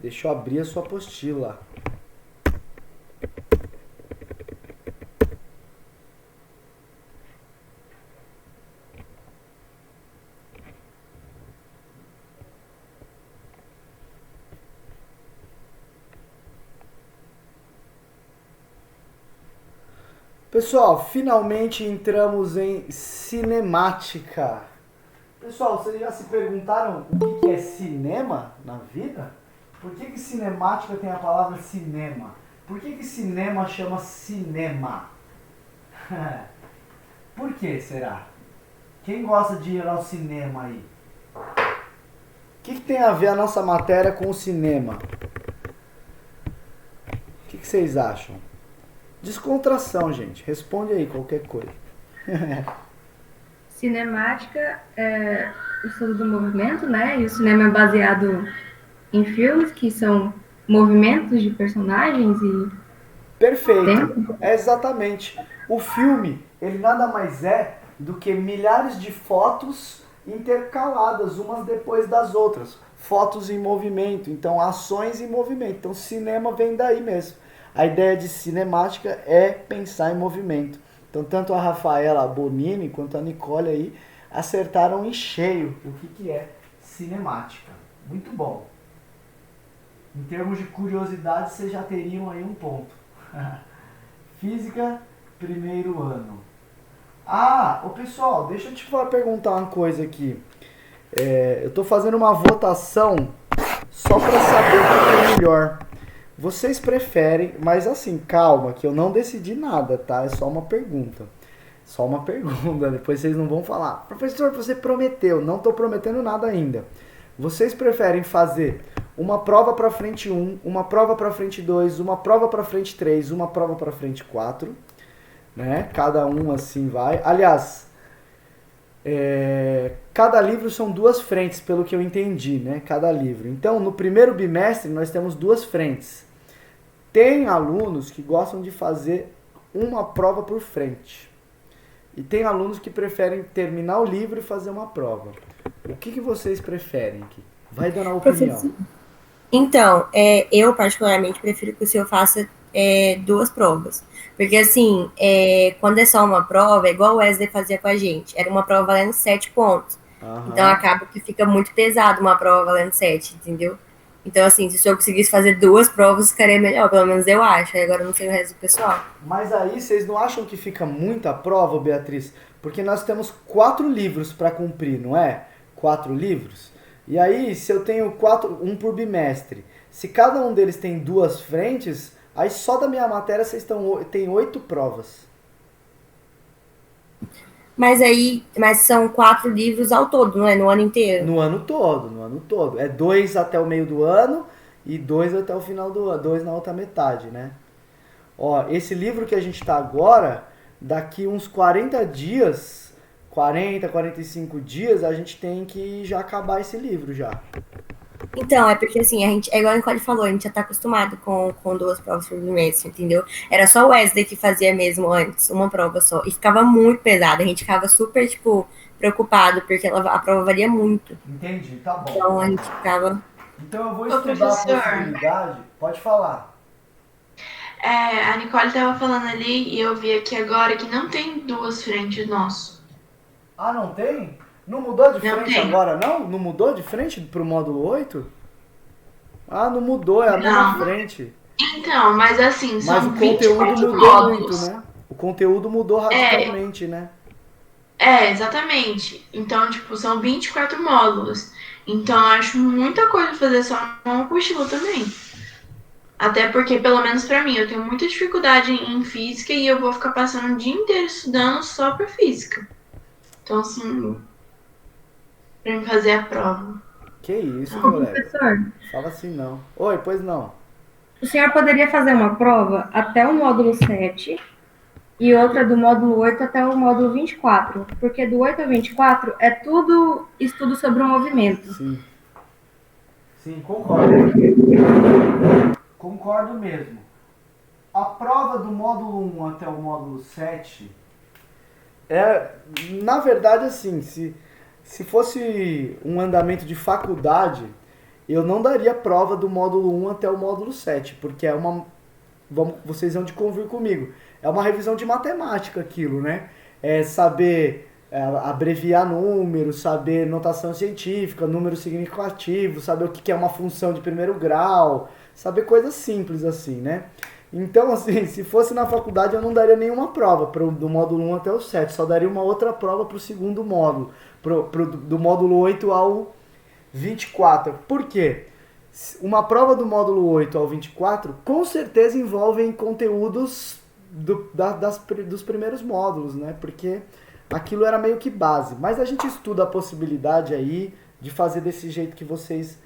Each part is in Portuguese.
Deixa eu abrir a sua apostila. Pessoal, finalmente entramos em cinemática. Pessoal, vocês já se perguntaram o que é cinema na vida? Por que cinemática tem a palavra cinema? Por que cinema chama cinema? Por que será? Quem gosta de ir ao cinema aí? O que tem a ver a nossa matéria com o cinema? O que vocês acham? Descontração, gente. Responde aí qualquer coisa. Cinemática é o estudo do movimento, né? E o cinema é baseado em filmes que são movimentos de personagens e Perfeito. tempo. É exatamente. O filme, ele nada mais é do que milhares de fotos intercaladas umas depois das outras. Fotos em movimento, então ações em movimento. Então cinema vem daí mesmo. A ideia de cinemática é pensar em movimento. Então tanto a Rafaela Bonini quanto a Nicole aí acertaram em cheio o que é cinemática. Muito bom. Em termos de curiosidade, vocês já teriam aí um ponto. Física, primeiro ano. Ah, ô pessoal, deixa eu te perguntar uma coisa aqui. Eu tô fazendo uma votação só para saber o que é melhor. Vocês preferem, mas assim, calma, que eu não decidi nada, tá? É só uma pergunta. Só uma pergunta, depois vocês não vão falar. Professor, você prometeu, não tô prometendo nada ainda. Vocês preferem fazer uma prova para frente 1, uma prova para frente 2, uma prova para frente 3, uma prova para frente 4, né? Cada um assim vai. Aliás, cada livro são duas frentes, pelo que eu entendi, né? Cada livro. Então, no primeiro bimestre, nós temos duas frentes. Tem alunos que gostam de fazer uma prova por frente. E tem alunos que preferem terminar o livro e fazer uma prova. O que vocês preferem aqui? Vai dando a opinião. Professor. Então, eu particularmente prefiro que o senhor faça duas provas. Porque, assim, quando é só uma prova, é igual o Wesley fazia com a gente. Era uma prova valendo 7 pontos. Então, Aham. acaba que fica muito pesado uma prova valendo 7, entendeu? Então, assim, se o senhor conseguisse fazer duas provas, ficaria melhor. Pelo menos eu acho. Agora eu não sei o resto do pessoal. Mas aí vocês não acham que fica muita prova, Beatriz? Porque nós temos 4 livros para cumprir, não é? 4 livros. E aí, se eu tenho um por bimestre, se cada um deles tem duas frentes, aí só da minha matéria vocês tem 8 provas. Mas são 4 livros ao todo, não é? No ano inteiro. No ano todo, no ano todo. É 2 até o meio do ano e 2 até o final do ano, 2 na outra metade, né? Ó, esse livro que a gente tá agora, daqui uns 40 dias, 45 dias, a gente tem que já acabar esse livro já. Então, é porque assim, a gente, é igual a Nicole falou, a gente já tá acostumado com duas provas por bimestre, entendeu? Era só o Wesley que fazia mesmo antes, uma prova só. E ficava muito pesado, a gente ficava super, tipo, preocupado, porque a prova varia muito. Entendi, tá bom, Então tá a bom. gente ficava. Então eu vou Ô, estudar a professor, possibilidade. Pode falar. a Nicole tava falando ali e eu vi aqui agora que não tem duas frentes nosso. Ah, não tem? Não mudou de Não frente tem. agora, não? Não mudou de frente pro módulo 8? Ah, não mudou, é a mesma Não. frente. Então, mas assim, Mas o são vinte e conteúdo quatro mudou muito, módulos. né? O conteúdo mudou É, radicalmente, né? exatamente. Então, tipo, são 24 módulos. Então, eu acho muita coisa fazer só uma apostila também. Até porque, pelo menos pra mim, eu tenho muita dificuldade em física e eu vou ficar passando o dia inteiro estudando só pra física. Então, assim, pra me fazer a prova. Que isso, Ô, Então, colega. professor, Fala assim não. Oi, pois não. o senhor poderia fazer uma prova até o módulo 7 e outra do módulo 8 até o módulo 24, porque do 8 ao 24 é tudo estudo sobre o movimento. Sim. Sim, concordo. Concordo mesmo. A prova do módulo 1 até o módulo 7 é, na verdade, assim, se fosse um andamento de faculdade, eu não daria prova do módulo 1 até o módulo 7, porque é uma... vocês vão de convir comigo. É uma revisão de matemática aquilo, né? É saber abreviar números, saber notação científica, número significativo, saber o que é uma função de primeiro grau, saber coisas simples assim, né? Então, assim, se fosse na faculdade eu não daria nenhuma prova do módulo 1 até o 7, só daria uma outra prova para o segundo módulo, do módulo 8 ao 24. Por quê? Uma prova do módulo 8 ao 24 com certeza envolvem conteúdos dos primeiros módulos, né? Porque aquilo era meio que base. Mas a gente estuda a possibilidade aí de fazer desse jeito que vocês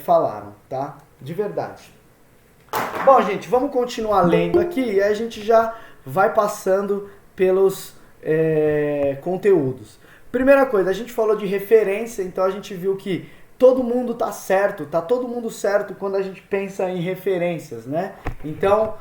falaram, tá? De verdade. Bom, gente, vamos continuar lendo aqui e a gente já vai passando pelos conteúdos. Primeira coisa, a gente falou de referência, então a gente viu que todo mundo tá certo, tá todo mundo certo quando a gente pensa em referências, né? Então,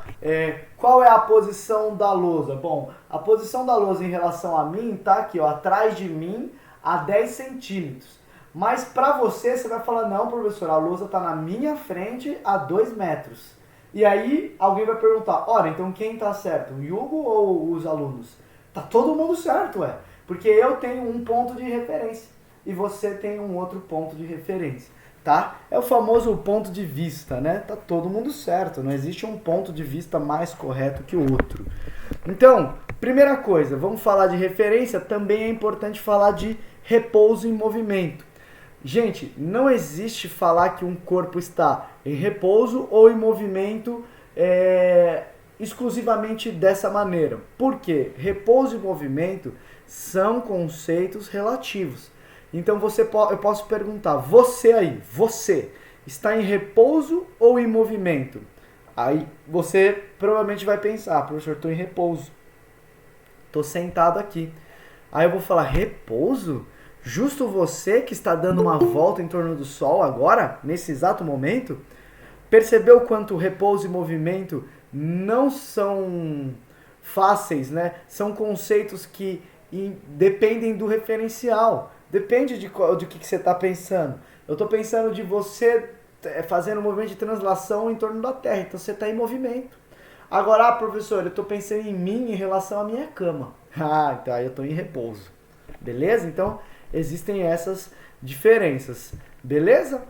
qual é a posição da lousa? Bom, a posição da lousa em relação a mim tá aqui, ó, atrás de mim a 10 centímetros. Mas para você vai falar, não, professor, a lousa tá na minha frente a 2 metros. E aí alguém vai perguntar, olha, então quem tá certo, o Hugo ou os alunos? Tá todo mundo certo, porque eu tenho um ponto de referência e você tem um outro ponto de referência, tá? É o famoso ponto de vista, né? Tá todo mundo certo, não existe um ponto de vista mais correto que o outro. Então, primeira coisa, vamos falar de referência, também é importante falar de repouso em movimento. Gente, não existe falar que um corpo está em repouso ou em movimento exclusivamente dessa maneira. Por quê? Repouso e movimento são conceitos relativos. Então eu posso perguntar, você está em repouso ou em movimento? Aí você provavelmente vai pensar, professor, estou em repouso. Estou sentado aqui. Aí eu vou falar, repouso? Justo você que está dando uma volta em torno do Sol agora, nesse exato momento? Percebeu quanto repouso e movimento não são fáceis, né? São conceitos que dependem do referencial. Depende de que você está pensando. Eu estou pensando de você fazendo um movimento de translação em torno da Terra. Então você está em movimento. Agora, professor, eu estou pensando em mim em relação à minha cama. Então aí eu estou em repouso. Beleza? Então existem essas diferenças. Beleza?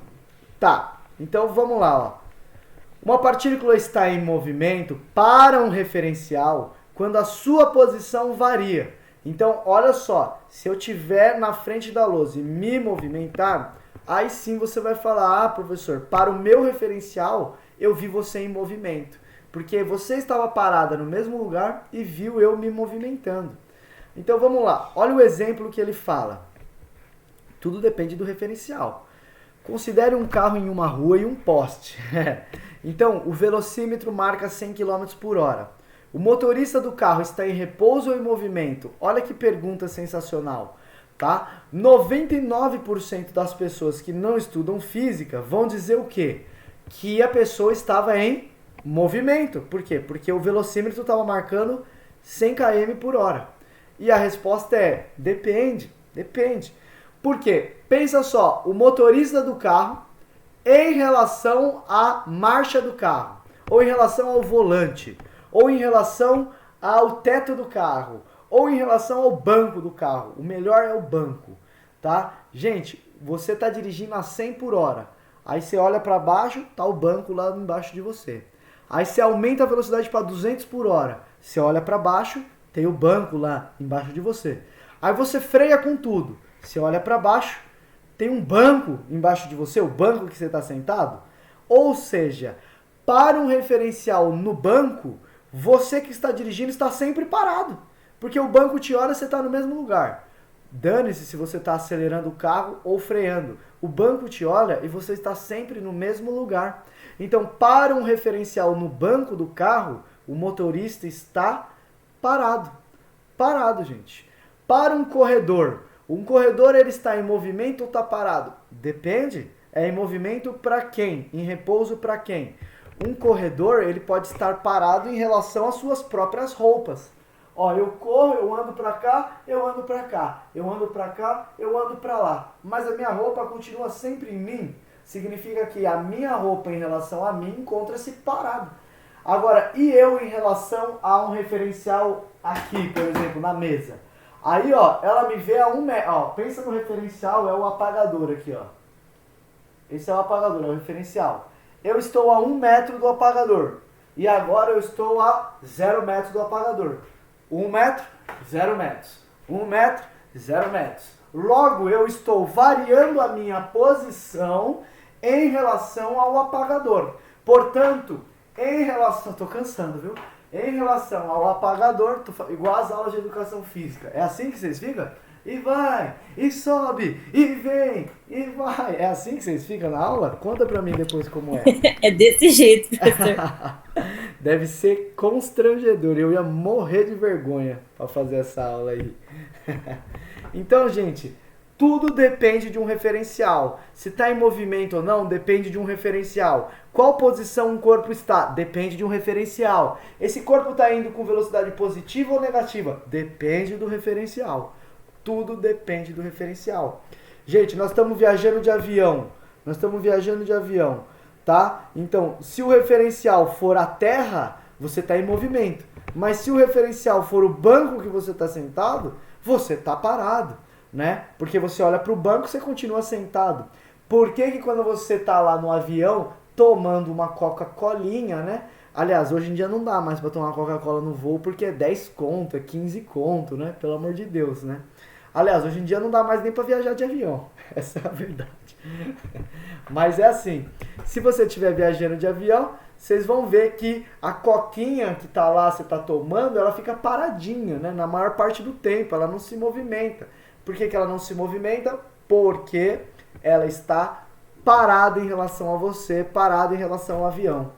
Tá. Então vamos lá, ó. Uma partícula está em movimento para um referencial quando a sua posição varia. Então, olha só, se eu estiver na frente da lousa e me movimentar, aí sim você vai falar, professor, para o meu referencial, eu vi você em movimento. Porque você estava parada no mesmo lugar e viu eu me movimentando. Então, vamos lá. Olha o exemplo que ele fala. Tudo depende do referencial. Considere um carro em uma rua e um poste. Então, o velocímetro marca 100 km por hora. O motorista do carro está em repouso ou em movimento? Olha que pergunta sensacional, tá? 99% das pessoas que não estudam física vão dizer o quê? Que a pessoa estava em movimento. Por quê? Porque o velocímetro estava marcando 100 km por hora. E a resposta é, depende. Por quê? Pensa só, o motorista do carro em relação à marcha do carro, ou em relação ao volante, ou em relação ao teto do carro, ou em relação ao banco do carro. O melhor é o banco, tá? Gente, você está dirigindo a 100 por hora. Aí você olha para baixo, tá o banco lá embaixo de você. Aí você aumenta a velocidade para 200 por hora. Você olha para baixo, tem o banco lá embaixo de você. Aí você freia com tudo. Você olha para baixo, tem um banco embaixo de você, o banco que você está sentado. Ou seja, para um referencial no banco, você que está dirigindo está sempre parado. Porque o banco te olha, você está no mesmo lugar. Dane-se se você está acelerando o carro ou freando. O banco te olha e você está sempre no mesmo lugar. Então, para um referencial no banco do carro, o motorista está parado. Parado, gente. Para um corredor ele está em movimento ou está parado? Depende. É em movimento para quem? Em repouso para quem? Um corredor, ele pode estar parado em relação às suas próprias roupas. Ó, eu corro, eu ando para cá, eu ando para cá. Eu ando para cá, eu ando para lá. Mas a minha roupa continua sempre em mim. significa que a minha roupa em relação a mim encontra-se parada. Agora, e eu em relação a um referencial aqui, por exemplo, na mesa? Aí, ó, ela me vê a 1 metro. Ó, pensa no referencial, é o apagador aqui, ó. Esse é o apagador, é o referencial. Eu estou a 1 metro do apagador. E agora eu estou a 0 metros do apagador. 1 metro, 0 metros. 1 metro, 0 metros. Logo, eu estou variando a minha posição em relação ao apagador. Portanto, em relação... Estou cansando, viu? Em relação ao apagador, igual as aulas de educação física. É assim que vocês ficam? E vai, e sobe, e vem, e vai. É assim que vocês ficam na aula? Conta pra mim depois como é. É desse jeito, professor. Deve ser constrangedor. Eu ia morrer de vergonha pra fazer essa aula aí. Então, gente, tudo depende de um referencial. Se está em movimento ou não, depende de um referencial. Qual posição um corpo está? Depende de um referencial. Esse corpo está indo com velocidade positiva ou negativa? Depende do referencial. Tudo depende do referencial. Gente, nós estamos viajando de avião. Tá? Então, se o referencial for a terra, você está em movimento. Mas se o referencial for o banco que você está sentado, você está parado, né? Porque você olha para o banco, você continua sentado. Por que que quando você está lá no avião tomando uma Coca-Colinha, né? Aliás, hoje em dia não dá mais para tomar Coca-Cola no voo porque é 10 conto, é 15 conto, né? Pelo amor de Deus, né? Aliás, hoje em dia não dá mais nem para viajar de avião. Essa é a verdade. Mas é assim, se você estiver viajando de avião, vocês vão ver que a coquinha que tá lá, você tá tomando, ela fica paradinha, né? Na maior parte do tempo, ela não se movimenta. Por que que ela não se movimenta? Porque ela está parada em relação a você, parada em relação ao avião.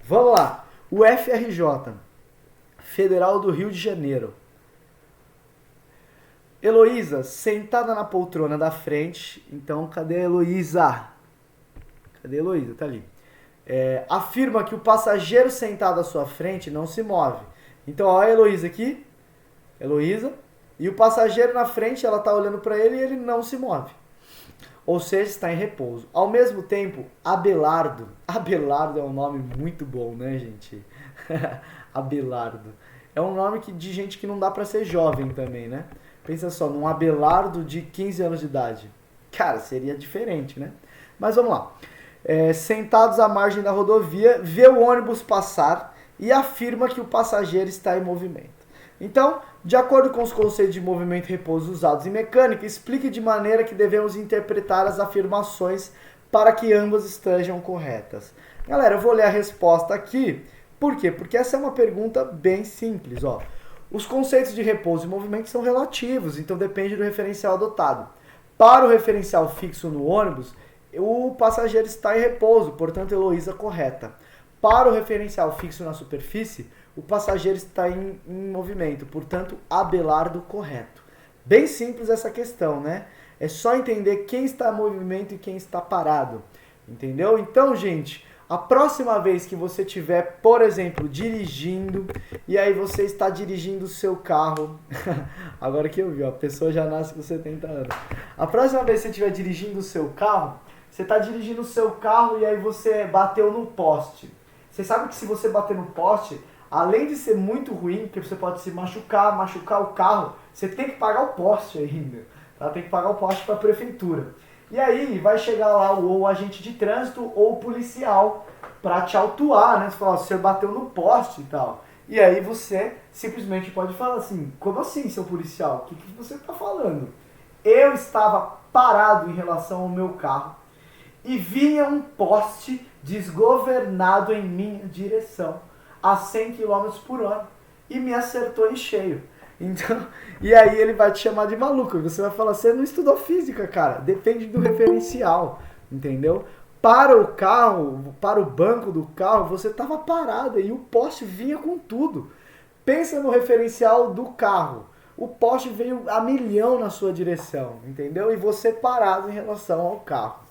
Vamos lá. O FRJ, Federal do Rio de Janeiro. Heloísa, sentada na poltrona da frente. Então, cadê a Heloísa? Cadê a Heloísa? Tá ali. Afirma que o passageiro sentado à sua frente não se move. Então, ó a Heloísa aqui. Heloísa. E o passageiro na frente, ela tá olhando para ele e ele não se move. Ou seja, está em repouso. Ao mesmo tempo, Abelardo. Abelardo é um nome muito bom, né, gente? Abelardo. É um nome de gente que não dá para ser jovem também, né? Pensa só, num Abelardo de 15 anos de idade. Cara, seria diferente, né? Mas vamos lá. Sentados à margem da rodovia, vê o ônibus passar e afirma que o passageiro está em movimento. Então, de acordo com os conceitos de movimento e repouso usados em mecânica, explique de maneira que devemos interpretar as afirmações para que ambas estejam corretas. Galera, eu vou ler a resposta aqui. Por quê? Porque essa é uma pergunta bem simples, ó. Os conceitos de repouso e movimento são relativos, então depende do referencial adotado. Para o referencial fixo no ônibus, o passageiro está em repouso, portanto, Heloísa correta. Para o referencial fixo na superfície, o passageiro está em movimento, portanto, Abelardo correto. Bem simples essa questão, né? É só entender quem está em movimento e quem está parado, entendeu? Então, gente, a próxima vez que você estiver, por exemplo, dirigindo, e aí você está dirigindo o seu carro, agora que eu vi, ó, a pessoa já nasce com 70 anos. A próxima vez que você estiver dirigindo o seu carro, você está dirigindo o seu carro e aí você bateu no poste. Você sabe que se você bater no poste, além de ser muito ruim, porque você pode se machucar o carro, você tem que pagar o poste ainda. Tá? Tem que pagar o poste para a prefeitura. E aí vai chegar lá o agente de trânsito ou o policial para te autuar, né? Você fala, você bateu no poste e tal. E aí você simplesmente pode falar assim, como assim, seu policial? O que você está falando? Eu estava parado em relação ao meu carro e vinha um poste desgovernado em minha direção a 100 km por hora e me acertou em cheio. Então, e aí ele vai te chamar de maluco. Você vai falar, você não estudou física, cara. Depende do referencial, entendeu? Para o carro, para o banco do carro, você estava parado e o poste vinha com tudo. Pensa no referencial do carro. O poste veio a milhão na sua direção, entendeu? E você parado em relação ao carro.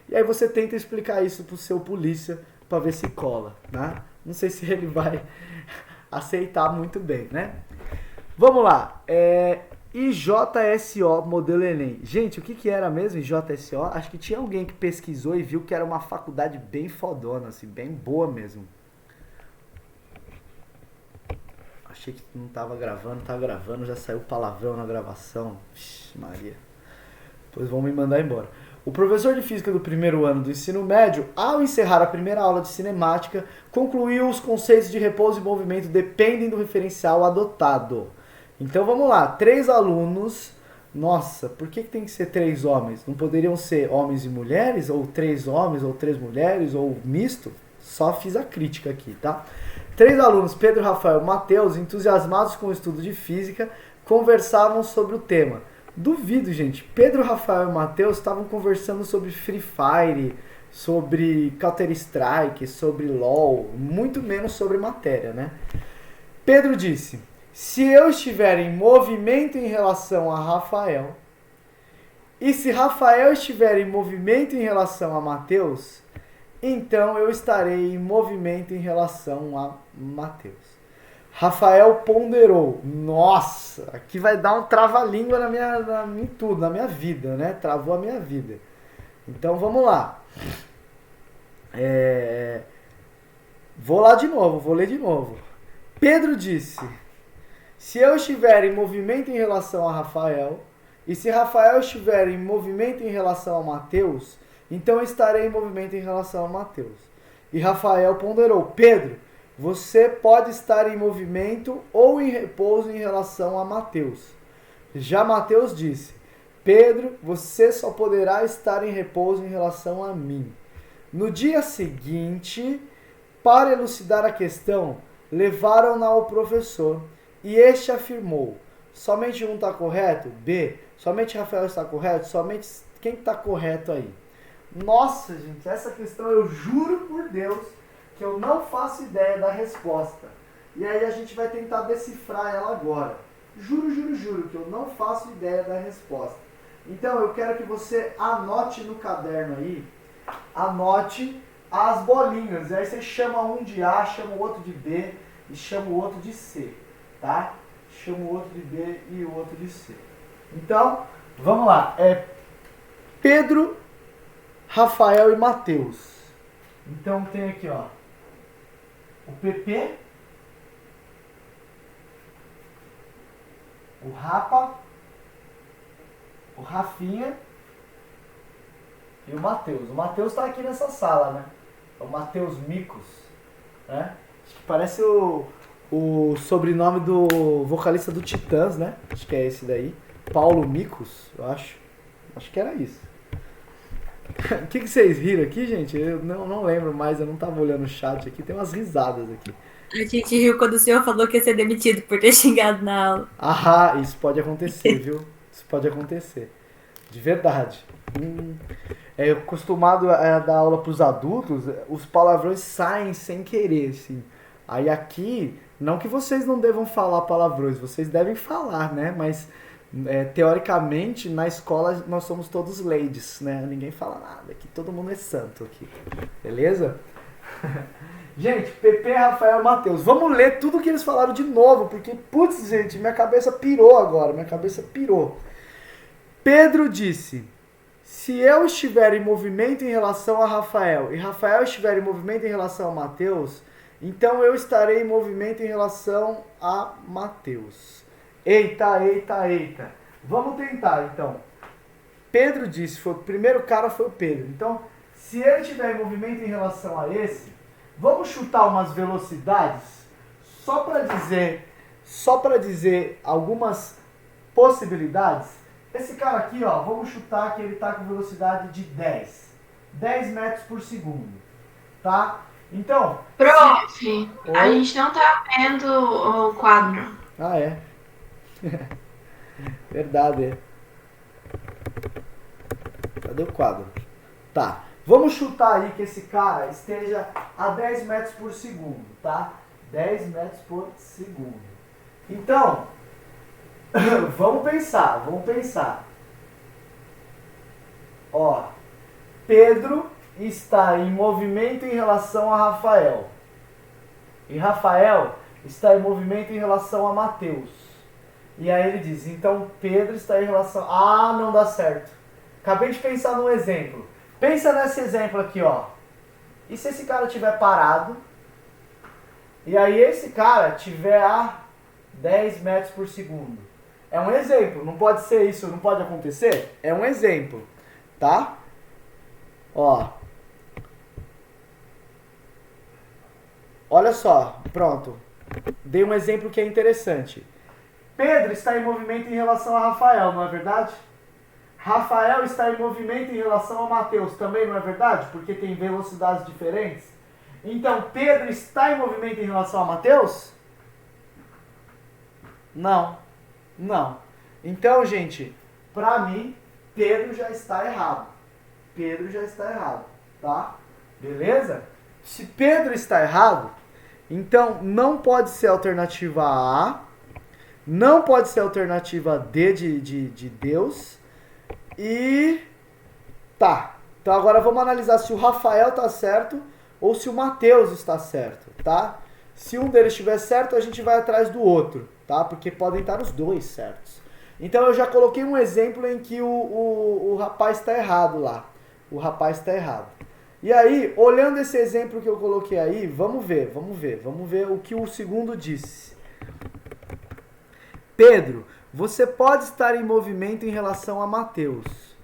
E aí você tenta explicar isso pro seu polícia para ver se cola, né? Não sei se ele vai aceitar muito bem, né? Vamos lá. IJSO modelo Enem. Gente, o que era mesmo IJSO? Acho que tinha alguém que pesquisou e viu que era uma faculdade bem fodona, assim, bem boa mesmo. Achei que não tava gravando, já saiu palavrão na gravação. Vixe, Maria. Depois vão me mandar embora. O professor de física do primeiro ano do ensino médio, ao encerrar a primeira aula de cinemática, concluiu os conceitos de repouso e movimento dependem do referencial adotado. Então vamos lá, 3 alunos. Nossa, por que tem que ser 3 homens? Não poderiam ser homens e mulheres? Ou 3 homens, ou 3 mulheres, ou misto? Só fiz a crítica aqui, tá? 3 alunos, Pedro, Rafael e Matheus, entusiasmados com o estudo de física, conversavam sobre o tema. Duvido, gente. Pedro, Rafael e Matheus estavam conversando sobre Free Fire, sobre Counter-Strike, sobre LoL, muito menos sobre matéria, né? Pedro disse: se eu estiver em movimento em relação a Rafael, e se Rafael estiver em movimento em relação a Matheus, então eu estarei em movimento em relação a Matheus. Rafael ponderou. Nossa, aqui vai dar um trava-língua em tudo, na minha vida, né? Travou a minha vida. Então vamos lá. Vou ler de novo. Pedro disse: se eu estiver em movimento em relação a Rafael, e se Rafael estiver em movimento em relação a Matheus, então eu estarei em movimento em relação a Matheus. E Rafael ponderou: Pedro, você pode estar em movimento ou em repouso em relação a Matheus. Já Matheus disse: Pedro, você só poderá estar em repouso em relação a mim. No dia seguinte, para elucidar a questão, levaram-na ao professor e este afirmou: somente um está correto? B. Somente Rafael está correto? Somente quem está correto aí? Nossa, gente, essa questão eu juro por Deus que eu não faço ideia da resposta. E aí a gente vai tentar decifrar ela agora. Juro que eu não faço ideia da resposta. Então eu quero que você anote no caderno aí, anote as bolinhas. E aí você chama um de A, chama o outro de B e chama o outro de C, tá? Chama o outro de B e o outro de C. Então, vamos lá. Pedro, Rafael e Matheus. Então tem aqui, ó, o PP, o Rapa, o Rafinha e o Matheus. O Matheus tá aqui nessa sala, né? É o Matheus Micos, né? Acho que parece o sobrenome do vocalista do Titãs, né? Acho que é esse daí. Paulo Micos, eu acho. Acho que era isso. O que vocês riram aqui, gente? Eu não lembro mais, eu não tava olhando o chat aqui, tem umas risadas aqui. A gente riu quando o senhor falou que ia ser demitido por ter xingado na aula. Ah, isso pode acontecer, viu? Isso pode acontecer. De verdade. Eu acostumado a dar aula pros adultos, os palavrões saem sem querer, assim. Aí aqui, não que vocês não devam falar palavrões, vocês devem falar, né? Mas teoricamente, na escola nós somos todos ladies, né? Ninguém fala nada, aqui todo mundo é santo aqui. Beleza? Gente, Pepe, Rafael e Matheus. Vamos ler tudo que eles falaram de novo, porque, putz, gente, minha cabeça pirou agora, Pedro disse: se eu estiver em movimento em relação a Rafael e Rafael estiver em movimento em relação a Matheus, então eu estarei em movimento em relação a Matheus. Eita. Vamos tentar, então. Pedro disse, o primeiro cara foi o Pedro. Então, se ele estiver em movimento em relação a esse, vamos chutar umas velocidades só para dizer algumas possibilidades. Esse cara aqui, ó, vamos chutar que ele está com velocidade de 10 metros por segundo, tá? Então... Prof, Oi? a gente não tá vendo o quadro. Ah, é? Verdade, é. Cadê o quadro? Tá, vamos chutar aí que esse cara esteja a 10 metros por segundo, tá? 10 metros por segundo. Então, vamos pensar. Ó, Pedro está em movimento em relação a Rafael. E Rafael está em movimento em relação a Matheus. E aí ele diz, então Pedro está em relação... Ah, não dá certo. Acabei de pensar num exemplo. Pensa nesse exemplo aqui, ó. E se esse cara estiver parado, e aí esse cara estiver a 10 metros por segundo? É um exemplo, não pode ser isso, não pode acontecer? É um exemplo, tá? Ó. Olha só, pronto. Dei um exemplo que é interessante. Pedro está em movimento em relação a Rafael, não é verdade? Rafael está em movimento em relação a Mateus, também não é verdade? Porque tem velocidades diferentes. Então, Pedro está em movimento em relação a Mateus? Não. Não. Então, gente, pra mim, Pedro já está errado. Pedro já está errado, tá? Beleza? Se Pedro está errado, então não pode ser a alternativa A, não pode ser a alternativa D de Deus. E tá. Então agora vamos analisar se o Rafael tá certo ou se o Mateus está certo, tá? Se um deles estiver certo, a gente vai atrás do outro, tá? Porque podem estar os dois certos. Então eu já coloquei um exemplo em que o rapaz está errado lá. O rapaz está errado. E aí, olhando esse exemplo que eu coloquei aí, vamos ver o que o segundo disse. Pedro, você pode estar em movimento em relação a Mateus.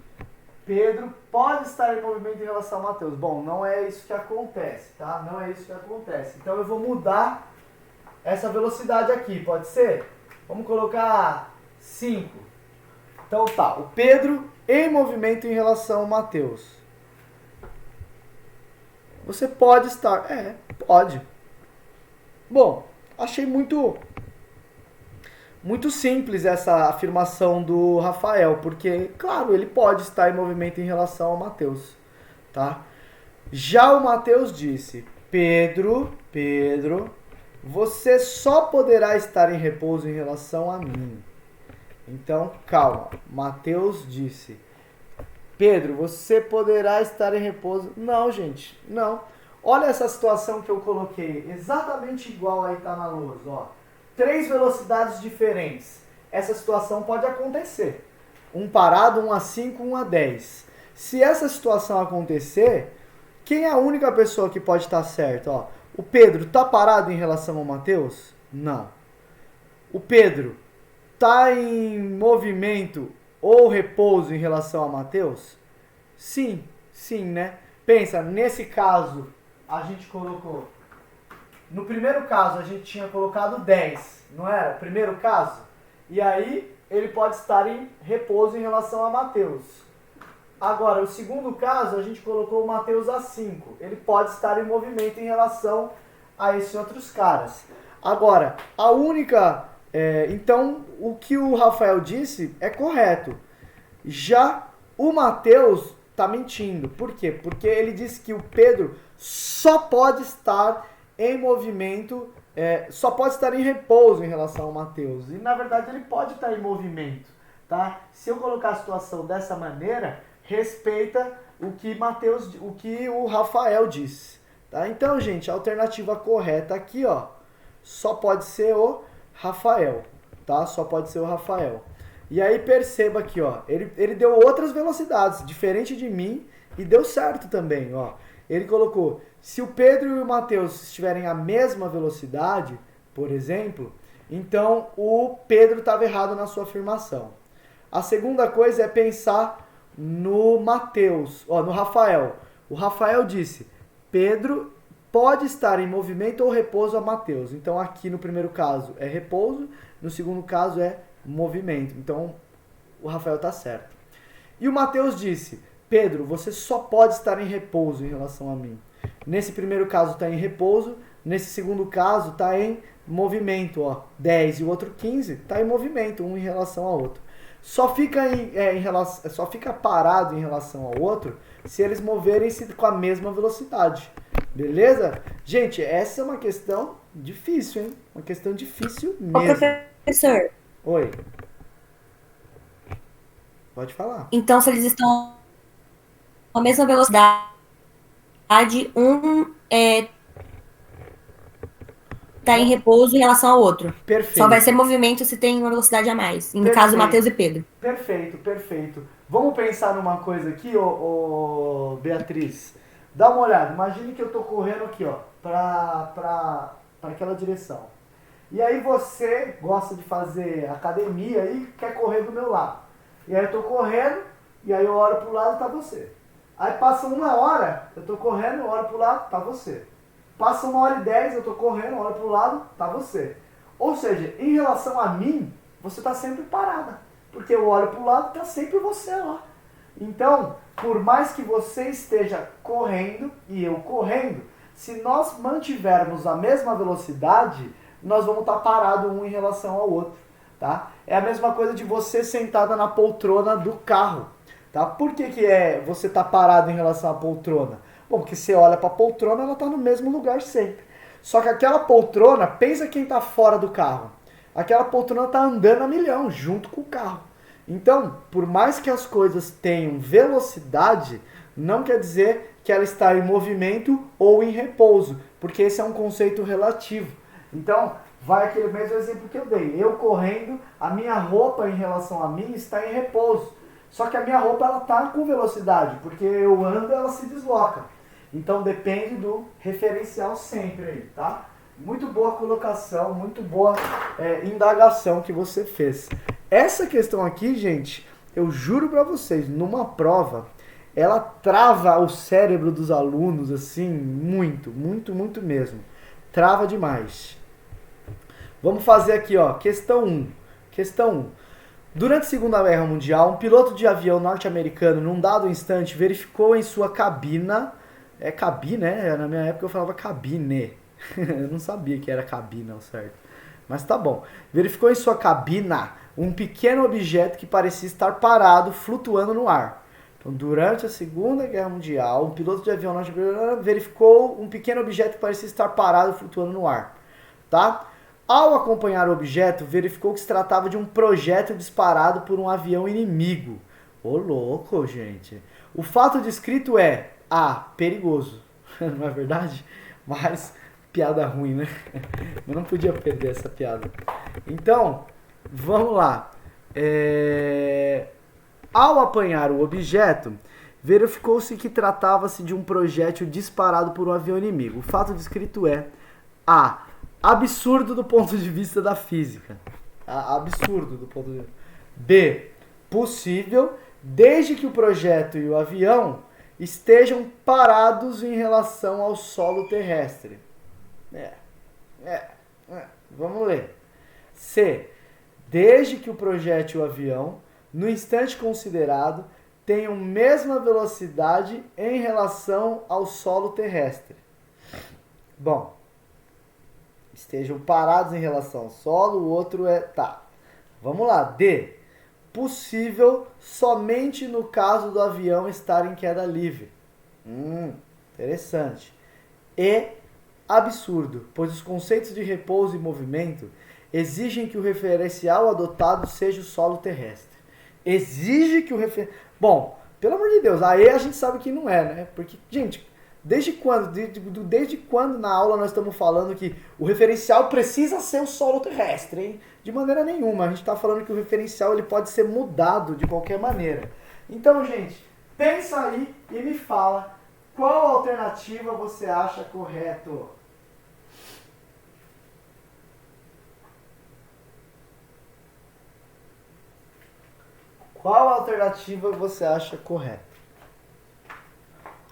Pedro pode estar em movimento em relação a Mateus. Bom, não é isso que acontece, tá? Não é isso que acontece. Então eu vou mudar essa velocidade aqui, pode ser? Vamos colocar 5. Então tá, o Pedro em movimento em relação a Mateus. Você pode estar... É, pode. Bom, achei muito simples essa afirmação do Rafael, porque, claro, ele pode estar em movimento em relação ao Mateus, tá? Já o Mateus disse, Pedro, você só poderá estar em repouso em relação a mim. Então, calma. Mateus disse, Pedro, você poderá estar em repouso. Não, gente, não. Olha essa situação que eu coloquei, exatamente igual aí tá na luz, ó. 3 velocidades diferentes. Essa situação pode acontecer. Um parado, um a 5, um a 10. Se essa situação acontecer, quem é a única pessoa que pode estar certa? Ó, o Pedro está parado em relação ao Mateus? Não. O Pedro está em movimento ou repouso em relação a Mateus? Sim, né? Pensa, nesse caso, a gente colocou... No primeiro caso, a gente tinha colocado 10, não era? Primeiro caso. E aí, ele pode estar em repouso em relação a Mateus. Agora, o segundo caso, a gente colocou o Mateus a 5. Ele pode estar em movimento em relação a esses outros caras. Agora, a única... então, o que o Rafael disse é correto. Já o Mateus está mentindo. Por quê? Porque ele disse que o Pedro só pode estar em movimento, só pode estar em repouso em relação ao Mateus. E na verdade ele pode estar em movimento, tá? Se eu colocar a situação dessa maneira, respeita o que o Rafael disse, tá? Então, gente, a alternativa correta aqui, ó, só pode ser o Rafael, tá? Só pode ser o Rafael. E aí perceba aqui, ó, ele deu outras velocidades, diferente de mim, e deu certo também, ó. Ele colocou, se o Pedro e o Mateus estiverem a mesma velocidade, por exemplo, então o Pedro estava errado na sua afirmação. A segunda coisa é pensar no Mateus, no Rafael. O Rafael disse, Pedro pode estar em movimento ou repouso a Mateus. Então aqui no primeiro caso é repouso, no segundo caso é movimento. Então o Rafael está certo. E o Mateus disse, Pedro, você só pode estar em repouso em relação a mim. Nesse primeiro caso está em repouso, nesse segundo caso está em movimento, ó, 10 e o outro 15 está em movimento, um em relação ao outro. Só fica parado em relação ao outro se eles moverem-se com a mesma velocidade. Beleza? Gente, essa é uma questão difícil, hein? Uma questão difícil mesmo. Ô, professor. Oi. Pode falar. Então, se eles estão a mesma velocidade, tá em repouso em relação ao outro. Perfeito. Só vai ser movimento se tem uma velocidade a mais. No Perfeito. caso, Matheus e Pedro. Perfeito, perfeito. Vamos pensar numa coisa aqui, ô Beatriz. Dá uma olhada. Imagine que eu tô correndo aqui, ó, pra aquela direção. E aí você gosta de fazer academia e quer correr do meu lado. E aí eu tô correndo, e aí eu olho pro lado e tá você. Aí passa 1 hora, eu tô correndo, eu olho pro lado, tá você. Passa 1h10, eu tô correndo, eu olho pro lado, tá você. Ou seja, em relação a mim, você tá sempre parada. Porque eu olho pro lado, tá sempre você lá. Então, por mais que você esteja correndo e eu correndo, se nós mantivermos a mesma velocidade, nós vamos estar parados um em relação ao outro, tá? É a mesma coisa de você sentada na poltrona do carro, tá? Por que você tá parado em relação à poltrona? Bom, porque você olha para a poltrona, ela tá no mesmo lugar sempre. Só que aquela poltrona, pensa quem tá fora do carro. Aquela poltrona tá andando a milhão, junto com o carro. Então, por mais que as coisas tenham velocidade, não quer dizer que ela está em movimento ou em repouso, porque esse é um conceito relativo. Então, vai aquele mesmo exemplo que eu dei. Eu correndo, a minha roupa em relação a mim está em repouso. Só que a minha roupa ela está com velocidade, porque eu ando, ela se desloca. Então depende do referencial sempre aí, tá? Muito boa colocação, muito boa indagação que você fez. Essa questão aqui, gente, eu juro pra vocês, numa prova, ela trava o cérebro dos alunos, assim, muito, muito, muito mesmo. Trava demais. Vamos fazer aqui, ó, questão 1. Questão 1. Durante a Segunda Guerra Mundial, um piloto de avião norte-americano, num dado instante, verificou em sua cabina... É cabine, né? Na minha época eu falava cabine. Eu não sabia que era cabina, certo? Mas tá bom. Verificou em sua cabina um pequeno objeto que parecia estar parado, flutuando no ar. Então, durante a Segunda Guerra Mundial, um piloto de avião norte-americano verificou um pequeno objeto que parecia estar parado, flutuando no ar. Tá? Ao acompanhar o objeto, verificou que se tratava de um projétil disparado por um avião inimigo. Ô, louco, gente. O fato descrito é perigoso. Não é verdade? Mas, piada ruim, né? Eu não podia perder essa piada. Então, vamos lá. Ao apanhar o objeto, verificou-se que tratava-se de um projétil disparado por um avião inimigo. O fato descrito é absurdo do ponto de vista da física. Absurdo do ponto de vista. B. Possível, desde que o projétil e o avião estejam parados em relação ao solo terrestre. Vamos ler. C. Desde que o projétil e o avião, no instante considerado, tenham mesma velocidade em relação ao solo terrestre. Bom, estejam parados em relação ao solo, o outro Vamos lá. D. Possível somente no caso do avião estar em queda livre. Interessante. E absurdo, pois os conceitos de repouso e movimento exigem que o referencial adotado seja o solo terrestre. Exige que o Bom, pelo amor de Deus, aí a gente sabe que não é, né? Porque, gente, desde quando na aula nós estamos falando que o referencial precisa ser o solo terrestre, hein? De maneira nenhuma. A gente está falando que o referencial ele pode ser mudado de qualquer maneira. Então, gente, pensa aí e me fala qual alternativa você acha correto. Qual alternativa você acha correta?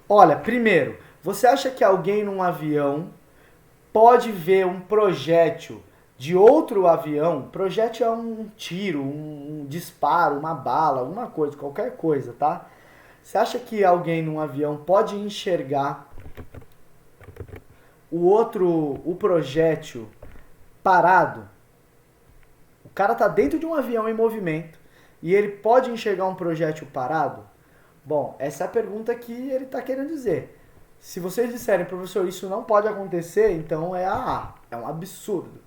Olha, primeiro, você acha que alguém num avião pode ver um projétil de outro avião? Projétil é um tiro, um disparo, uma bala, alguma coisa, qualquer coisa, tá? Você acha que alguém num avião pode enxergar o projétil parado? O cara tá dentro de um avião em movimento e ele pode enxergar um projétil parado? Bom, essa é a pergunta que ele está querendo dizer. Se vocês disserem, professor, isso não pode acontecer, então é um absurdo.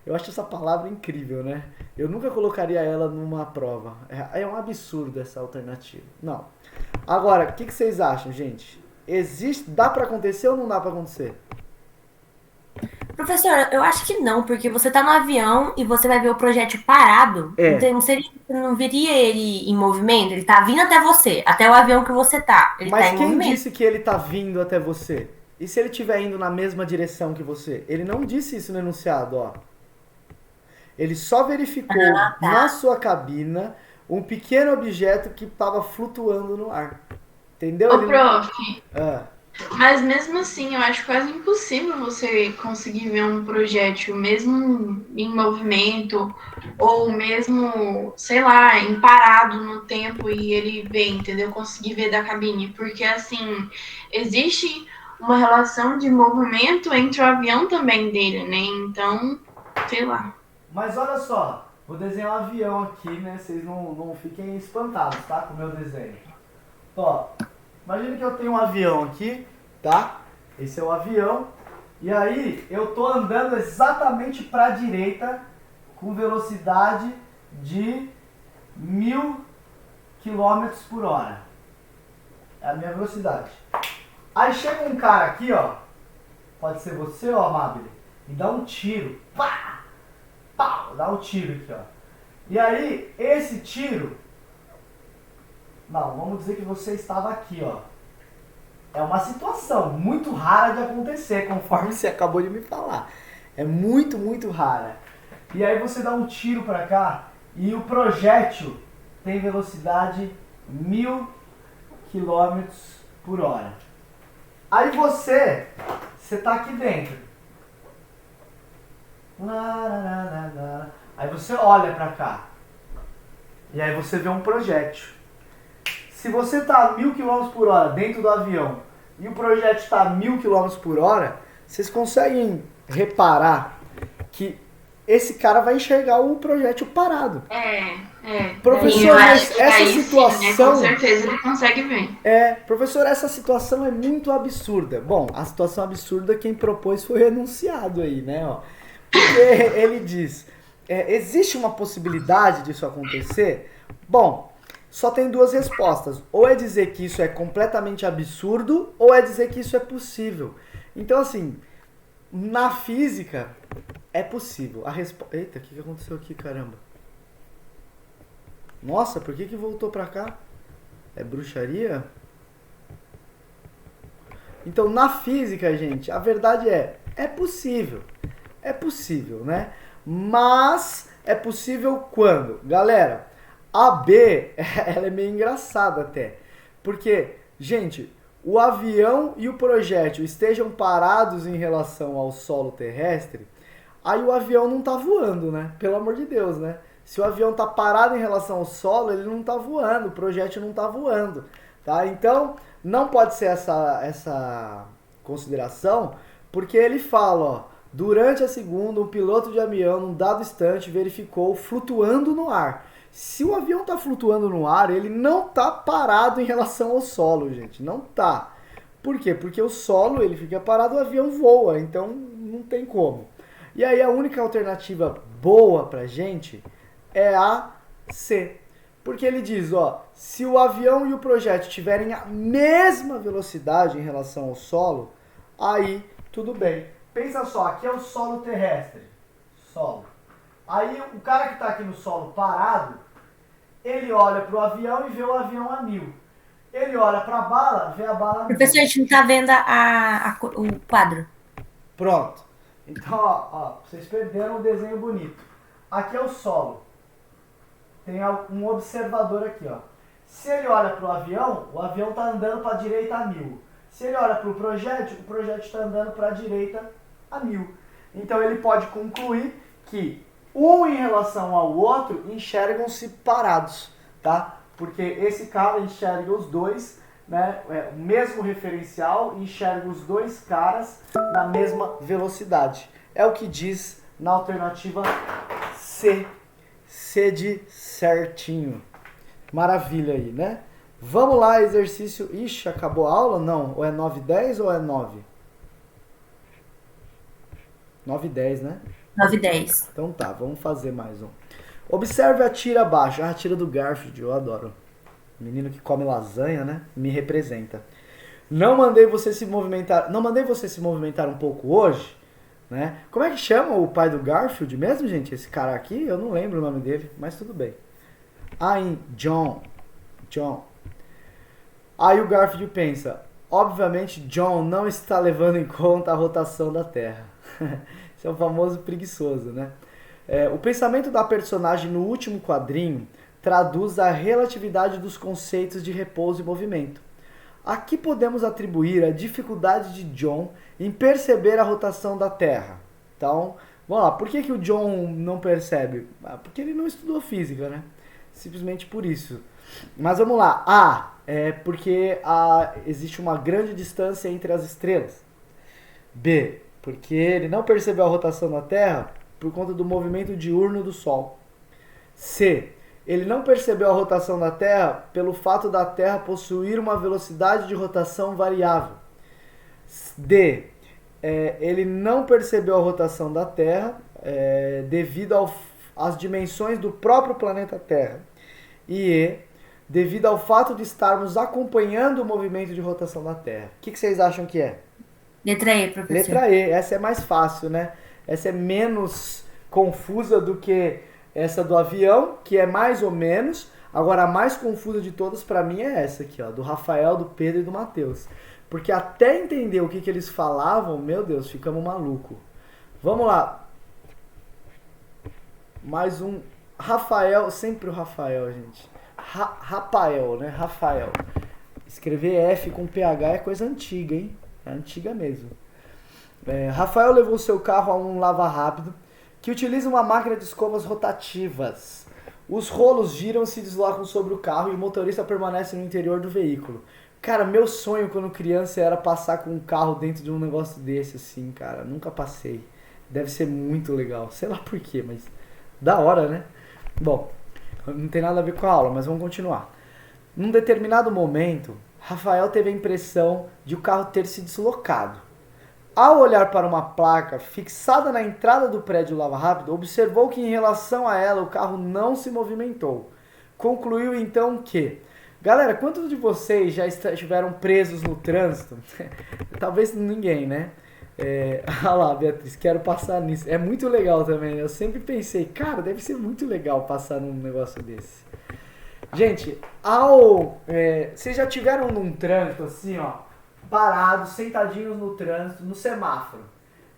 Eu acho essa palavra incrível, né? Eu nunca colocaria ela numa prova. É um absurdo essa alternativa. Não. Agora, o que vocês acham, gente? Dá para acontecer ou não dá para acontecer? Professora, eu acho que não, porque você tá no avião e você vai ver o projétil parado. É. Então você não veria ele em movimento, ele tá vindo até você, até o avião que você tá. Ele Mas tá em quem movimento. disse que ele tá vindo até você? E se ele estiver indo na mesma direção que você? Ele não disse isso no enunciado, ó. Ele só verificou na sua cabina um pequeno objeto que estava flutuando no ar. Entendeu? Ô, Ele prof, Ah, mas mesmo assim, eu acho quase impossível você conseguir ver um projétil mesmo em movimento ou mesmo, sei lá, em parado no tempo e ele ver, entendeu? Conseguir ver da cabine, porque assim, existe uma relação de movimento entre o avião também dele, né? Então, sei lá. mas olha só, vou desenhar um avião aqui, né? Vocês não fiquem espantados, tá? Com o meu desenho. Ó, imagina que eu tenho um avião aqui, tá? Esse é o avião. E aí eu tô andando exatamente para a direita com velocidade de 1000 quilômetros por hora. É a minha velocidade. Aí chega um cara aqui, ó. Pode ser você, ó, Amabile. E dá um tiro. Pá! Pá! Dá um tiro aqui, ó. E aí, esse tiro... Não, vamos dizer que você estava aqui, ó. É uma situação muito rara de acontecer, conforme você acabou de me falar. É muito, muito rara. E aí você dá um tiro pra cá e o projétil tem velocidade 1000 quilômetros por hora. Aí você tá aqui dentro. Aí você olha pra cá. E aí você vê um projétil. Se você tá a 1000 km por hora dentro do avião e o projétil está a 1000 km por hora, vocês conseguem reparar que esse cara vai enxergar o projétil parado. Professor, Eu mas acho que essa aí situação... sim, né? Com certeza ele consegue ver. Professor, essa situação é muito absurda. Bom, a situação absurda quem propôs foi o enunciado aí, né? Ó. Porque ele diz, existe uma possibilidade disso acontecer? Bom, só tem duas respostas. Ou é dizer que isso é completamente absurdo, ou é dizer que isso é possível. Então, assim, na física, é possível. Eita, o que aconteceu aqui, caramba? Nossa, por que voltou pra cá? É bruxaria? Então, na física, gente, a verdade é possível. É possível, né? Mas é possível quando? Galera, a B, ela é meio engraçada até. Porque, gente, o avião e o projétil estejam parados em relação ao solo terrestre, aí o avião não tá voando, né? Pelo amor de Deus, né? Se o avião tá parado em relação ao solo, ele não tá voando, o projétil não tá voando, tá? Então, não pode ser essa consideração, porque ele fala, ó, durante a segunda, um piloto de avião, num dado instante, verificou flutuando no ar. Se o avião tá flutuando no ar, ele não tá parado em relação ao solo, gente, não tá. Por quê? Porque o solo, ele fica parado, o avião voa, então não tem como. E aí a única alternativa boa pra gente é a C. Porque ele diz, ó, se o avião e o projétil tiverem a mesma velocidade em relação ao solo, aí tudo bem. Pensa só, aqui é o solo terrestre. Solo. Aí o cara que está aqui no solo parado, ele olha para o avião e vê o avião a 1000. Ele olha para a bala, vê a bala a 1000. Professor, a gente não tá vendo o quadro. Pronto. Então, ó, vocês perderam o desenho bonito. Aqui é o solo. Tem um observador aqui, ó. Se ele olha para o avião está andando para a direita a 1000. Se ele olha para o projétil está andando para a direita a 1000. Então ele pode concluir que um em relação ao outro enxergam-se parados, tá? Porque esse cara enxerga os dois, né? O mesmo referencial, enxerga os dois caras na mesma velocidade. É o que diz na alternativa C. C de certinho. Maravilha aí, né? Vamos lá, exercício... Ixi, acabou a aula? Não. Ou é 9:10 ou é 9? 9:10, né? 9:10. Então tá, vamos fazer mais um. Observe a tira abaixo. Ah, a tira do Garfield, eu adoro. Menino que come lasanha, né? Me representa. Não mandei você se movimentar um pouco hoje? né? Como é que chama o pai do Garfield mesmo, gente? Esse cara aqui, eu não lembro o nome dele, mas tudo bem. John. Aí o Garfield pensa, obviamente John não está levando em conta a rotação da Terra. Esse é o famoso preguiçoso, né? O pensamento da personagem no último quadrinho traduz a relatividade dos conceitos de repouso e movimento. Aqui podemos atribuir a dificuldade de John em perceber a rotação da Terra. Então, vamos lá, por que o John não percebe? Porque ele não estudou física, né? Simplesmente por isso. Mas vamos lá. Porque existe uma grande distância entre as estrelas. B, porque ele não percebeu a rotação da Terra por conta do movimento diurno do Sol. C, ele não percebeu a rotação da Terra pelo fato da Terra possuir uma velocidade de rotação variável. D, ele não percebeu a rotação da Terra devido às dimensões do próprio planeta Terra. E E, devido ao fato de estarmos acompanhando o movimento de rotação da Terra. O que vocês acham que é? Letra E, professor. Letra E, essa é mais fácil, né? Essa é menos confusa do que essa do avião, que é mais ou menos. Agora, a mais confusa de todas para mim é essa aqui, ó, do Rafael, do Pedro e do Matheus. Porque até entender o que eles falavam, meu Deus, ficamos malucos. Vamos lá. Mais um. Rafael, sempre o Rafael, gente. Rafael, né? Rafael. Escrever F com PH é coisa antiga, hein? É antiga mesmo. Rafael levou seu carro a um lava-rápido que utiliza uma máquina de escovas rotativas. Os rolos giram e se deslocam sobre o carro e o motorista permanece no interior do veículo. Cara, meu sonho quando criança era passar com um carro dentro de um negócio desse, assim, cara. Nunca passei. Deve ser muito legal. Sei lá por quê, mas da hora, né? Bom, não tem nada a ver com a aula, mas vamos continuar. Num determinado momento, Rafael teve a impressão de o carro ter se deslocado. Ao olhar para uma placa fixada na entrada do prédio Lava Rápido, observou que em relação a ela o carro não se movimentou. Concluiu então que... Galera, quantos de vocês já estiveram presos no trânsito? Talvez ninguém, né? Olha lá, Beatriz, quero passar nisso. É muito legal também. Eu sempre pensei, cara, deve ser muito legal passar num negócio desse. Gente, vocês já tiveram num trânsito assim, ó, parados, sentadinhos no trânsito, no semáforo.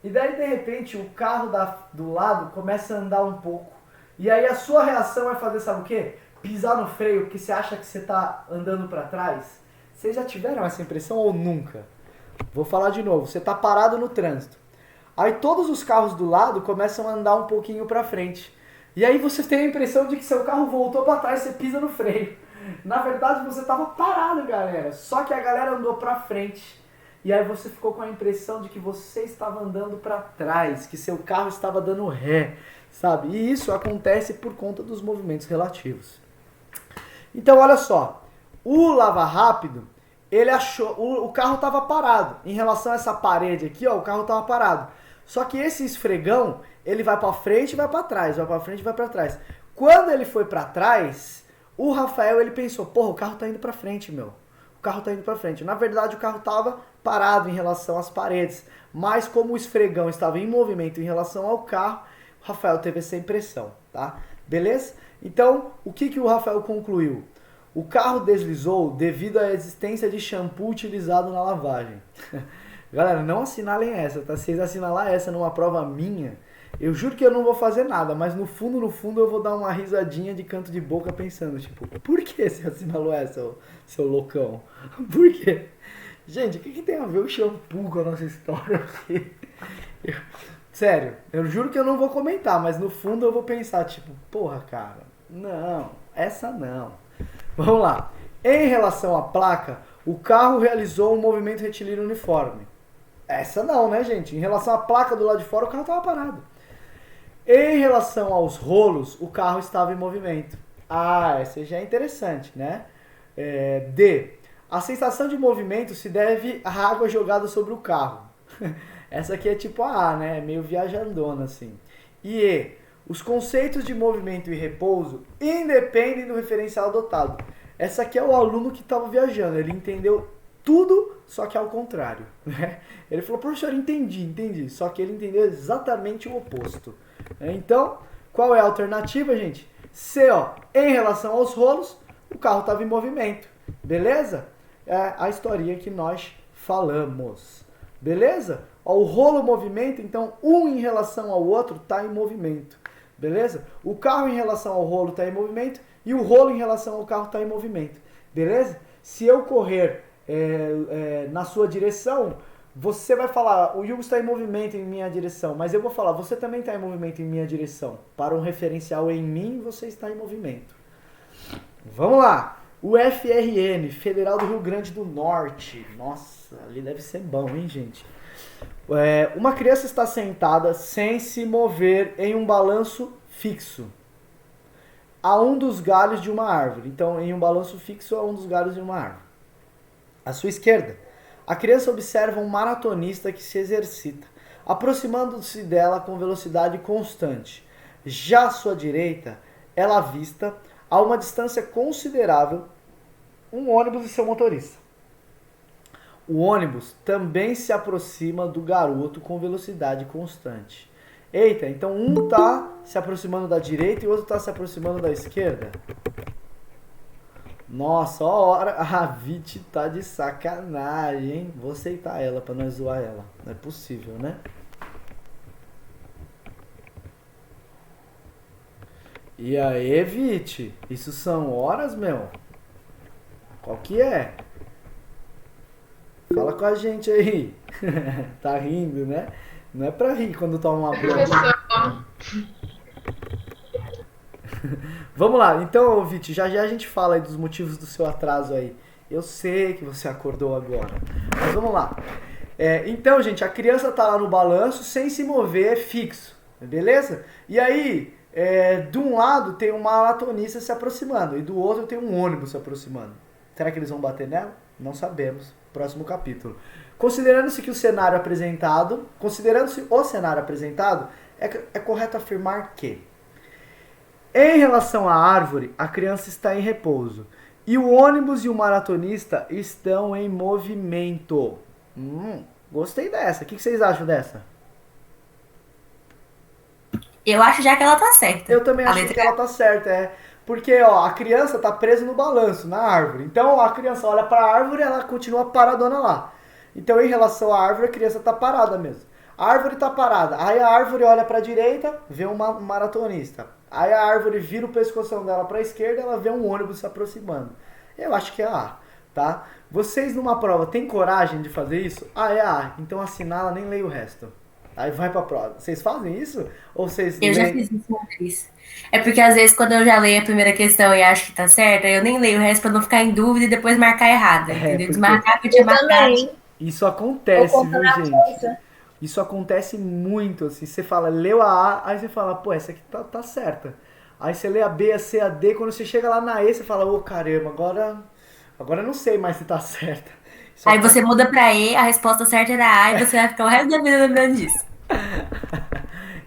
E daí, de repente, o carro do lado começa a andar um pouco. E aí a sua reação é fazer, sabe o quê? Pisar no freio, porque você acha que você tá andando para trás. Vocês já tiveram essa impressão ou nunca? Vou falar de novo. Você tá parado no trânsito. Aí todos os carros do lado começam a andar um pouquinho para frente. E aí você tem a impressão de que seu carro voltou para trás, você pisa no freio. Na verdade, você tava parado, galera. Só que a galera andou para frente. E aí você ficou com a impressão de que você estava andando para trás, que seu carro estava dando ré, sabe? E isso acontece por conta dos movimentos relativos. Então, olha só. O Lava Rápido, ele achou... O carro estava parado. Em relação a essa parede aqui, ó, o carro estava parado. Só que esse esfregão, ele vai para frente e vai para trás, vai para frente e vai para trás. Quando ele foi para trás, o Rafael, ele pensou, porra, o carro tá indo para frente, meu. O carro tá indo para frente. Na verdade, o carro estava parado em relação às paredes. Mas como o esfregão estava em movimento em relação ao carro, o Rafael teve essa impressão, tá? Beleza? Então, o que o Rafael concluiu? O carro deslizou devido à existência de shampoo utilizado na lavagem. Galera, não assinalem essa, tá? Se vocês assinalar essa numa prova minha, eu juro que eu não vou fazer nada, mas no fundo eu vou dar uma risadinha de canto de boca pensando, tipo, por que você assinalou essa, seu loucão? Por quê? Gente, o que tem a ver o shampoo com a nossa história aqui? Sério, eu juro que eu não vou comentar, mas no fundo eu vou pensar, tipo, porra, cara, não, essa não. Vamos lá. Em relação à placa, o carro realizou um movimento retilíneo uniforme. Essa não, né, gente? Em relação à placa do lado de fora, o carro estava parado. Em relação aos rolos, o carro estava em movimento. Essa já é interessante, né? D. A sensação de movimento se deve à água jogada sobre o carro. Essa aqui é tipo a A, né? Meio viajandona, assim. E E. Os conceitos de movimento e repouso independem do referencial adotado. Essa aqui é o aluno que estava viajando. Ele entendeu tudo, só que ao contrário, né? Ele falou, professor, entendi. Só que ele entendeu exatamente o oposto. Então, qual é a alternativa, gente? C, ó, em relação aos rolos, o carro estava em movimento. Beleza? É a historinha que nós falamos. Beleza? Ó, o rolo movimento, então um em relação ao outro está em movimento. Beleza? O carro em relação ao rolo está em movimento e o rolo em relação ao carro está em movimento. Beleza? Se eu correr na sua direção, você vai falar, o Hugo está em movimento em minha direção, mas eu vou falar, você também está em movimento em minha direção. Para um referencial em mim, você está em movimento. Vamos lá. O FRN, Federal do Rio Grande do Norte. Nossa, ali deve ser bom, hein, gente? Uma criança está sentada sem se mover em um balanço fixo a um dos galhos de uma árvore. Então, em um balanço fixo a um dos galhos de uma árvore. À sua esquerda, a criança observa um maratonista que se exercita, aproximando-se dela com velocidade constante. Já à sua direita, ela avista, a uma distância considerável, um ônibus e seu motorista. O ônibus também se aproxima do garoto com velocidade constante. Eita, então um está se aproximando da direita e o outro está se aproximando da esquerda? Nossa, ó, a Vit tá de sacanagem, hein? Vou aceitar ela pra nós zoar ela. Não é possível, né? E aí, Vit? Isso são horas, meu? Qual que é? Fala com a gente aí. Tá rindo, né? Não é pra rir quando toma uma bronca. Vamos lá, então, Vit, já a gente fala aí dos motivos do seu atraso aí. Eu sei que você acordou agora, mas vamos lá. Então, gente, a criança tá lá no balanço sem se mover fixo, beleza? E aí, de um lado tem um maratonista se aproximando e do outro tem um ônibus se aproximando. Será que eles vão bater nela? Não sabemos. Próximo capítulo. Considerando-se o cenário apresentado, é correto afirmar que em relação à árvore, a criança está em repouso. E o ônibus e o maratonista estão em movimento. Gostei dessa. O que vocês acham dessa? Eu acho já que ela tá certa. Eu também acho que ela tá certa, Porque, ó, a criança tá presa no balanço, na árvore. Então, a criança olha pra árvore e ela continua paradona lá. Então, em relação à árvore, a criança tá parada mesmo. A árvore tá parada. Aí a árvore olha pra direita, vê um maratonista. Aí a árvore vira o pescoção dela pra esquerda, ela vê um ônibus se aproximando. Eu acho que é A, tá? Vocês numa prova têm coragem de fazer isso? Ah, é A. Então assinala, nem leia o resto. Aí vai pra prova. Vocês fazem isso? Ou vocês Eu já fiz isso uma vez. É porque às vezes quando eu já leio a primeira questão e acho que tá certa, eu nem leio o resto pra não ficar em dúvida e depois marcar errado, entendeu? Desmarcar que eu tinha marcado. Isso acontece, viu, gente? Isso acontece muito, assim, você fala, leu a A, aí você fala, pô, essa aqui tá certa. Aí você lê a B, a C, a D, quando você chega lá na E, você fala, ô, caramba, agora eu não sei mais se tá certa. Aí você muda pra E, a resposta certa era A, e você vai ficar o resto da vida lembrando disso.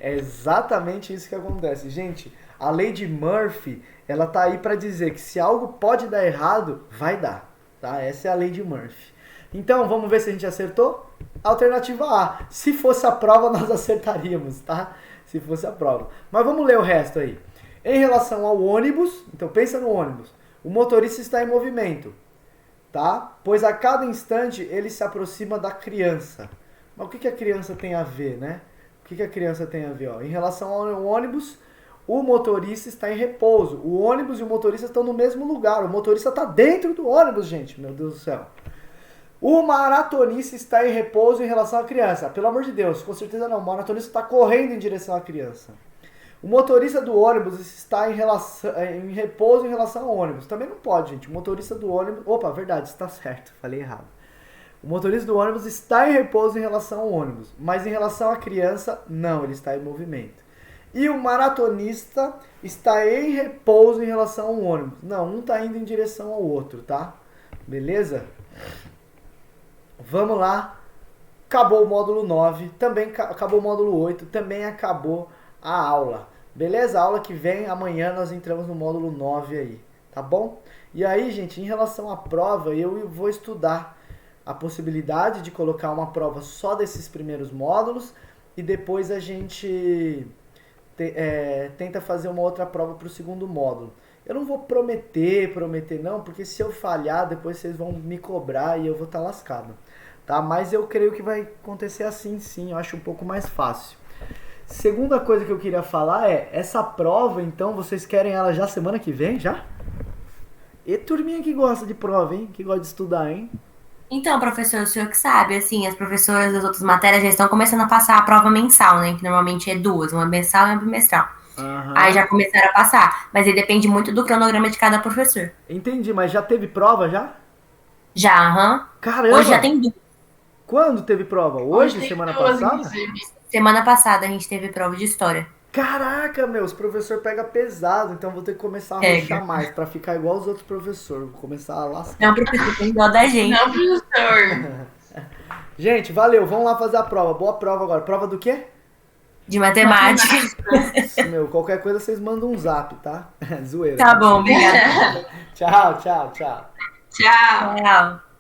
É exatamente isso que acontece. Gente, a lei de Murphy, ela tá aí pra dizer que se algo pode dar errado, vai dar, tá? Essa é a lei de Murphy. Então, vamos ver se a gente acertou? Alternativa A. Se fosse a prova, nós acertaríamos, tá? Se fosse a prova. Mas vamos ler o resto aí. Em relação ao ônibus, então pensa no ônibus. O motorista está em movimento, tá? Pois a cada instante ele se aproxima da criança. Mas o que a criança tem a ver, né? O que a criança tem a ver? Ó? Em relação ao ônibus, o motorista está em repouso. O ônibus e o motorista estão no mesmo lugar. O motorista está dentro do ônibus, gente. Meu Deus do céu. O maratonista está em repouso em relação à criança. Pelo amor de Deus, com certeza não. O maratonista está correndo em direção à criança. O motorista do ônibus está em repouso em relação ao ônibus. Também não pode, gente. O motorista do ônibus... Opa, verdade, está certo. Falei errado. O motorista do ônibus está em repouso em relação ao ônibus. Mas em relação à criança, não. Ele está em movimento. E o maratonista está em repouso em relação ao ônibus. Não, um está indo em direção ao outro, tá? Beleza? Vamos lá. Acabou o módulo 9. Também acabou o módulo 8. Também acabou a aula. Beleza? A aula que vem, amanhã nós entramos no módulo 9 aí. Tá bom? E aí, gente, em relação à prova, eu vou estudar a possibilidade de colocar uma prova só desses primeiros módulos e depois a gente tenta fazer uma outra prova para o segundo módulo. Eu não vou prometer não, porque se eu falhar, depois vocês vão me cobrar e eu vou estar lascado. Tá? Mas eu creio que vai acontecer assim sim, eu acho um pouco mais fácil. Segunda coisa que eu queria falar é, essa prova, então, vocês querem ela já semana que vem, já? E turminha que gosta de prova, hein? Que gosta de estudar, hein? Então, professor, o senhor que sabe, assim, as professoras das outras matérias já estão começando a passar a prova mensal, né? Que normalmente é 2, uma mensal e uma bimestral. Aham. Aí já começaram a passar, mas aí depende muito do cronograma de cada professor. Entendi, mas já teve prova já? Já, aham. Caramba! Hoje já tem 2. Quando teve prova? Hoje, tem semana duas, passada? inclusive. Semana passada a gente teve prova de história. Caraca, meu, os professores pegam pesado, então vou ter que começar a Pega. arrochar mais pra ficar igual os outros professores. Vou começar a lascar. Não, professor, tem dó da gente. Não, professor. Gente, valeu, vamos lá fazer a prova. Boa prova agora. Prova do quê? De matemática. Meu, qualquer coisa vocês mandam um zap, tá? Zoeira. Tá bom, obrigada. Tchau, tchau, tchau. Tchau. Tchau.